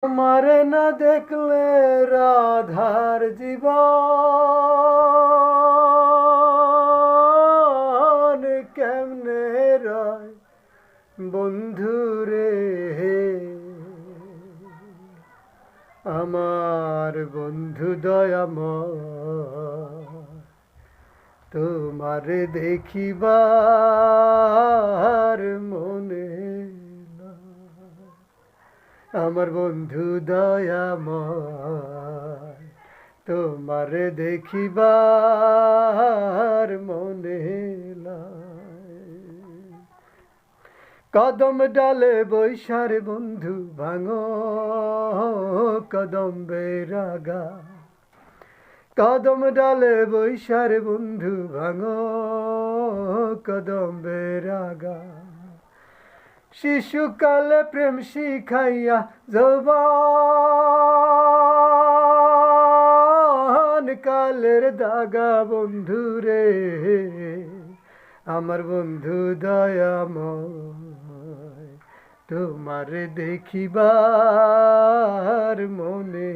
তোমারে না দেখলে রাধার জীবন কেমনে রয় বন্ধুরে, আমার বন্ধু দয়াময়। তোমারে দেখিবার মনে নয়, আমার বন্ধু দয়াময়। তোমারে দেখিবার মনে নয়। কদম ডালে বৈশার বন্ধু ভাঙো কদম বেরাগা, কদম ডালে বৈশার বন্ধু ভাঙো কদম বেরাগা। শিশুকালে প্রেম শিখাইয়া যৌবন কালের দাগা বন্ধুরে, আমার বন্ধু দয়াময়। তোমারে দেখিবার মনে